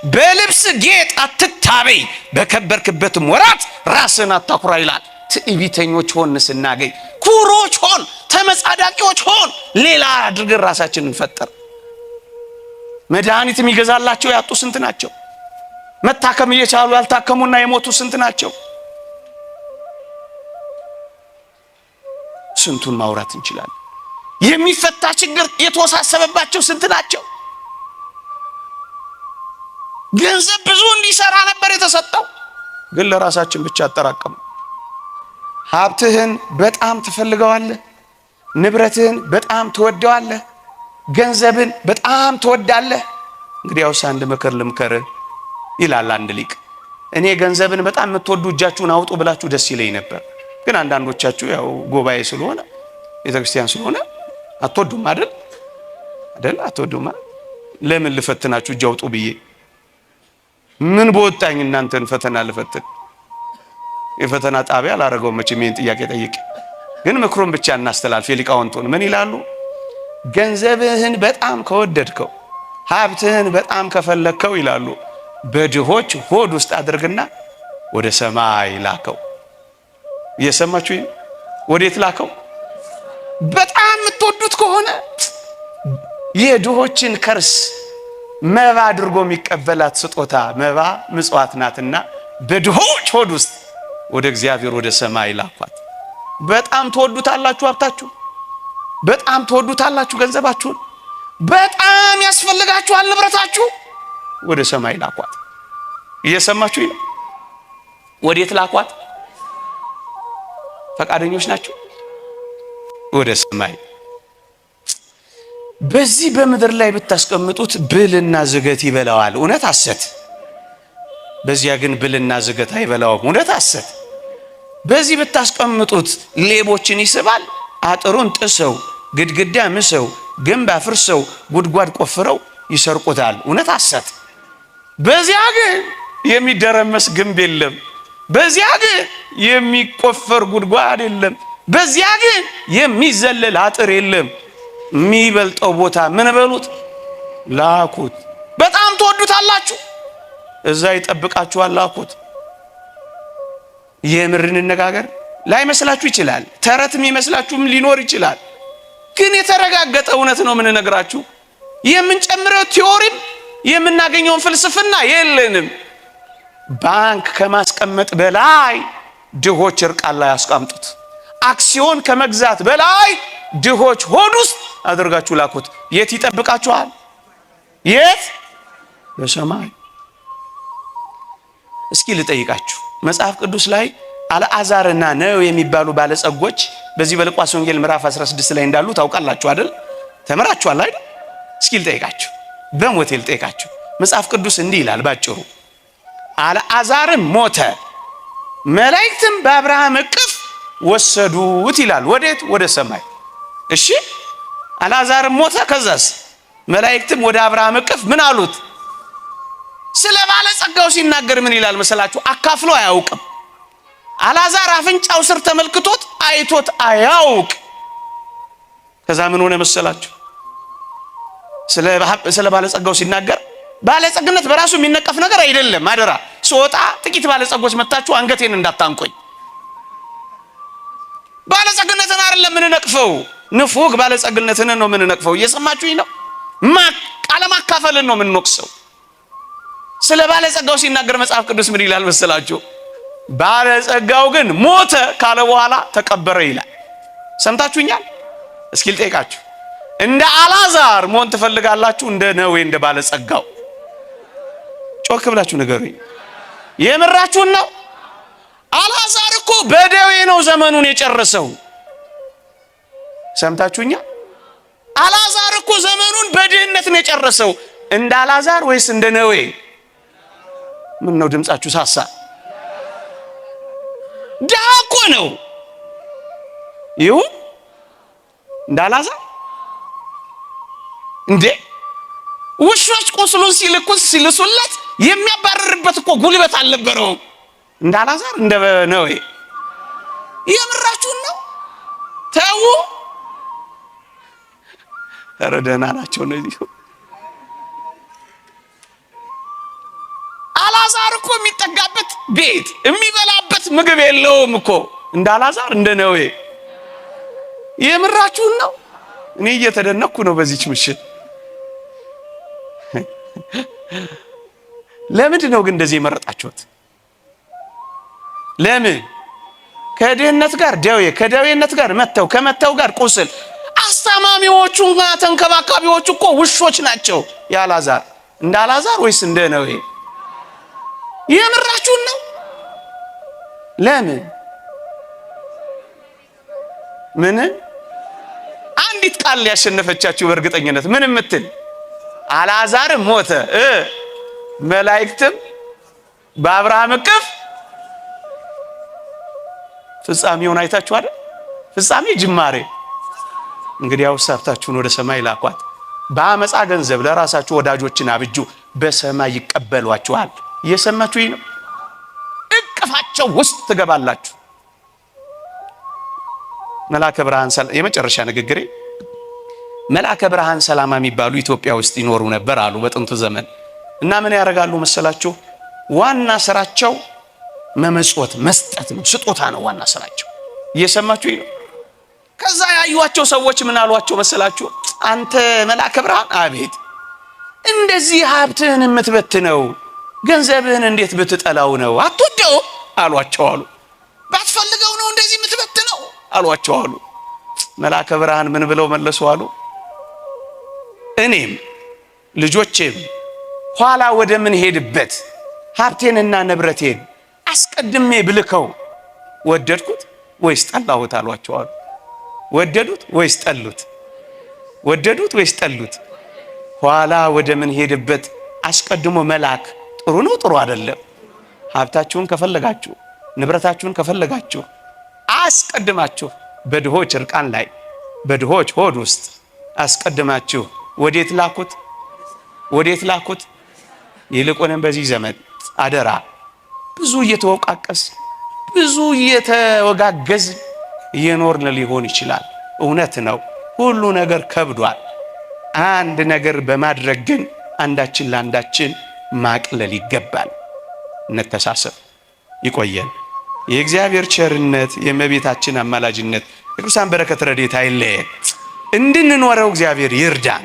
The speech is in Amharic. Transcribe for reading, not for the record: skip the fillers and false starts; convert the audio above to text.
በልብስ ጌጥ አትታበይ፣ በከበርክበትም ወራት ራስን አታኩራ ይላል። ትዕቢተኞች ሆን ስናገኝ፣ ኩሮች ሆን፣ ተመጻዳቂዎች ሆን፣ ሌላ አድርገን ራሳችንን እንፈጠር። መድኃኒት የሚገዛላቸው ያጡ ስንት ናቸው? መታከም እየቻሉ ያልታከሙና የሞቱ ስንት ናቸው? ስንቱን ማውራት እንችላለን። የሚፈታ ችግር የተወሳሰበባቸው ስንት ናቸው? ገንዘብ ብዙ እንዲሰራ ነበር የተሰጠው፣ ግን ለራሳችን ብቻ አጠራቀሙ። ሀብትህን በጣም ትፈልገዋለህ፣ ንብረትህን በጣም ትወደዋለህ፣ ገንዘብን በጣም ትወዳለህ። እንግዲያውስ አንድ ምክር ልምከርህ ይላል አንድ ሊቅ። እኔ ገንዘብን በጣም የምትወዱ እጃችሁን አውጡ ብላችሁ ደስ ይለኝ ነበር፣ ግን አንዳንዶቻችሁ ያው ጉባኤ ስለሆነ ቤተክርስቲያን ስለሆነ አትወዱም አይደል? አትወዱም። ለምን ልፈትናችሁ እጅ አውጡ ብዬ? ምን በወጣኝ እናንተን ፈተና ልፈትን? የፈተና ጣቢያ አላረገውም መቼም ይሄን ጥያቄ ጠይቄ። ግን ምክሩን ብቻ እናስተላልፍ። የሊቃውንቱን ምን ይላሉ? ገንዘብህን በጣም ከወደድከው፣ ሀብትህን በጣም ከፈለግከው ይላሉ፣ በድሆች ሆድ ውስጥ አድርግና ወደ ሰማይ ላከው። እየሰማችሁ? ወዴት ላከው? በጣም የምትወዱት ከሆነ የድሆችን ከርስ መባ አድርጎ የሚቀበላት ስጦታ መባ ምጽዋት ናትና በድሆች ሆድ ውስጥ ወደ እግዚአብሔር ወደ ሰማይ ላኳት። በጣም ትወዱታላችሁ ሀብታችሁ፣ በጣም ትወዱታላችሁ ገንዘባችሁን፣ በጣም ያስፈልጋችኋል ንብረታችሁ፣ ወደ ሰማይ ላኳት። እየሰማችሁ ነው? ወዴት ላኳት? ፈቃደኞች ናችሁ? ወደ ሰማይ። በዚህ በምድር ላይ ብታስቀምጡት ብልና ዝገት ይበላዋል፣ እውነት ሐሰት። በዚያ ግን ብልና ዝገት አይበላውም፣ እውነት ሐሰት። በዚህ ብታስቀምጡት ሌቦችን ይስባል፣ አጥሩን ጥሰው ግድግዳ ምሰው ግንብ አፍርሰው ጉድጓድ ቆፍረው ይሰርቁታል፣ እውነት ሐሰት። በዚያ ግን የሚደረመስ ግንብ የለም፣ በዚያ ግን የሚቆፈር ጉድጓድ የለም፣ በዚያ ግን የሚዘለል አጥር የለም። የሚበልጠው ቦታ ምን በሉት? ላኩት። በጣም ትወዱታላችሁ፣ እዛ ይጠብቃችኋል፣ ላኩት። የምር እንነጋገር፣ ላይመስላችሁ ይችላል፣ ተረትም ይመስላችሁም ሊኖር ይችላል። ግን የተረጋገጠ እውነት ነው የምንነግራችሁ። የምንጨምረው ቲዮሪም የምናገኘውን ፍልስፍና የለንም። ባንክ ከማስቀመጥ በላይ ድሆች እርቃን ላይ ያስቀምጡት። አክሲዮን ከመግዛት በላይ ድሆች ሆድ ውስጥ አድርጋችሁ ላኩት። የት ይጠብቃችኋል? የት? በሰማይ። እስኪ ልጠይቃችሁ፣ መጽሐፍ ቅዱስ ላይ አልዓዛርና ነው የሚባሉ ባለጸጎች በዚህ በሉቃስ ወንጌል ምዕራፍ 16 ላይ እንዳሉ ታውቃላችሁ አይደል? ተምራችኋል አይደል? እስኪ ልጠይቃችሁ፣ በሞቴ ልጠይቃችሁ። መጽሐፍ ቅዱስ እንዲህ ይላል ባጭሩ፣ አልዓዛርም ሞተ፣ መላእክትም በአብርሃም እቅፍ ወሰዱት ይላል። ወዴት? ወደ ሰማይ። እሺ፣ አልዓዛርም ሞተ፣ ከዛስ መላእክትም ወደ አብርሃም እቅፍ ምን አሉት? ስለ ባለጸጋው ሲናገር ምን ይላል መሰላችሁ? አካፍሎ አያውቅም። አልዓዛር አፍንጫው ስር ተመልክቶት አይቶት አያውቅ። ከዛ ምን ሆነ መሰላችሁ? ስለ ባለጸጋው ሲናገር ባለጸግነት በራሱ የሚነቀፍ ነገር አይደለም። አደራ ስወጣ ጥቂት ባለጸጎች መጣችሁ አንገቴን እንዳታንቆኝ። ባለጸግነትን አይደለም የምንነቅፈው፣ ንፉግ ባለጸግነትን ነው የምንነቅፈው። እየሰማችሁኝ ነው? አለማካፈልን ነው የምንወቅሰው። ስለ ባለጸጋው ሲናገር መጽሐፍ ቅዱስ ምን ይላል መሰላችሁ? ባለጸጋው ግን ሞተ ካለ በኋላ ተቀበረ ይላል። ሰምታችሁኛል? እስኪ ልጠይቃችሁ፣ እንደ አልዓዛር መሆን ትፈልጋላችሁ? እንደ ነዌ እንደ ባለጸጋው? ጮክ ብላችሁ ንገሩኝ። የምራችሁን ነው? አልዓዛር እኮ በደዌ ነው ዘመኑን የጨረሰው። ሰምታችሁኛል? አልዓዛር እኮ ዘመኑን በድህነት ነው የጨረሰው። እንደ አልዓዛር ወይስ እንደ ነዌ? ምን ነው ድምጻችሁ ሳሳ? ድሃ እኮ ነው። ይሁን እንደ አልዓዛር እንዴ? ውሾች ቁስሉን ሲልሱለት የሚያባርርበት እኮ ጉልበት አልነበረውም። እንደ አልዓዛር እንደ ነዌ? የምራችሁን ነው? ተው። ኧረ ደህና ናቸው እነዚህ። አልዓዛር እኮ የሚጠጋበት ቤት የሚበላበት ምግብ የለውም እኮ እንደ አልዓዛር እንደ ነዌ። የምራችሁን ነው? እኔ እየተደነቅኩ ነው በዚች ምሽት። ለምንድን ነው ግን እንደዚህ የመረጣችሁት? ለምን? ከድህነት ጋር ደዌ፣ ከደዌነት ጋር መተው፣ ከመተው ጋር ቁስል። አስታማሚዎቹና ተንከባካቢዎቹ እኮ ውሾች ናቸው። የአልዓዛር እንደ አልዓዛር ወይስ እንደ ነዌ? የምራችሁን ነው? ለምን? ምን አንዲት ቃል ያሸነፈቻችሁ በእርግጠኝነት ምን የምትል? አልዓዛርም ሞተ፣ መላእክትም በአብርሃም እቅፍ። ፍጻሜውን አይታችሁ አይደል? ፍጻሜ ጅማሬ። እንግዲያው ሀብታችሁን ወደ ሰማይ ላኳት። በአመፃ ገንዘብ ለራሳችሁ ወዳጆችን አብጁ፣ በሰማይ ይቀበሏችኋል። እየሰማችሁኝ ነው? እቅፋቸው ውስጥ ትገባላችሁ። መልአከ ብርሃን የመጨረሻ ንግግሬ፣ መልአከ ብርሃን ሰላማ የሚባሉ ኢትዮጵያ ውስጥ ይኖሩ ነበር አሉ በጥንቱ ዘመን። እና ምን ያደርጋሉ መሰላችሁ? ዋና ስራቸው መመጽወት መስጠት ነው። ስጦታ ነው ዋና ስራቸው። እየሰማችሁኝ ነው? ከዛ ያዩዋቸው ሰዎች ምን አሏቸው መሰላችሁ? አንተ መልአከ ብርሃን፣ አቤት፣ እንደዚህ ሀብትህን የምትበትነው ገንዘብህን እንዴት ብትጠላው ነው? አትወደው አሏቸው አሉ። ባትፈልገው ነው እንደዚህ የምትበትነው አሏቸው አሉ። መልአከ ብርሃን ምን ብለው መለሱ አሉ? እኔም ልጆቼም ኋላ ወደ ምን ሄድበት ሀብቴንና ንብረቴን አስቀድሜ ብልከው ወደድኩት ወይስ ጠላሁት አሏቸው አሉ። ወደዱት ወይስ ጠሉት? ወደዱት ወይስ ጠሉት? ኋላ ወደ ምን ሄድበት አስቀድሞ መላክ ጥሩ ነው ጥሩ አይደለም? ሀብታችሁን ከፈለጋችሁ ንብረታችሁን ከፈለጋችሁ አስቀድማችሁ በድሆች እርቃን ላይ በድሆች ሆድ ውስጥ አስቀድማችሁ ወዴት ላኩት? ወዴት ላኩት? ይልቁንም በዚህ ዘመን አደራ ብዙ እየተወቃቀስ ብዙ እየተወጋገዝ እየኖርን ሊሆን ይችላል። እውነት ነው፣ ሁሉ ነገር ከብዷል። አንድ ነገር በማድረግ ግን አንዳችን ለአንዳችን ማቅለል ይገባል። እንተሳሰብ። ይቆየን። የእግዚአብሔር ቸርነት፣ የእመቤታችን አማላጅነት፣ የቅዱሳን በረከት ረድኤት አይለየን። እንድንኖረው እግዚአብሔር ይርዳን።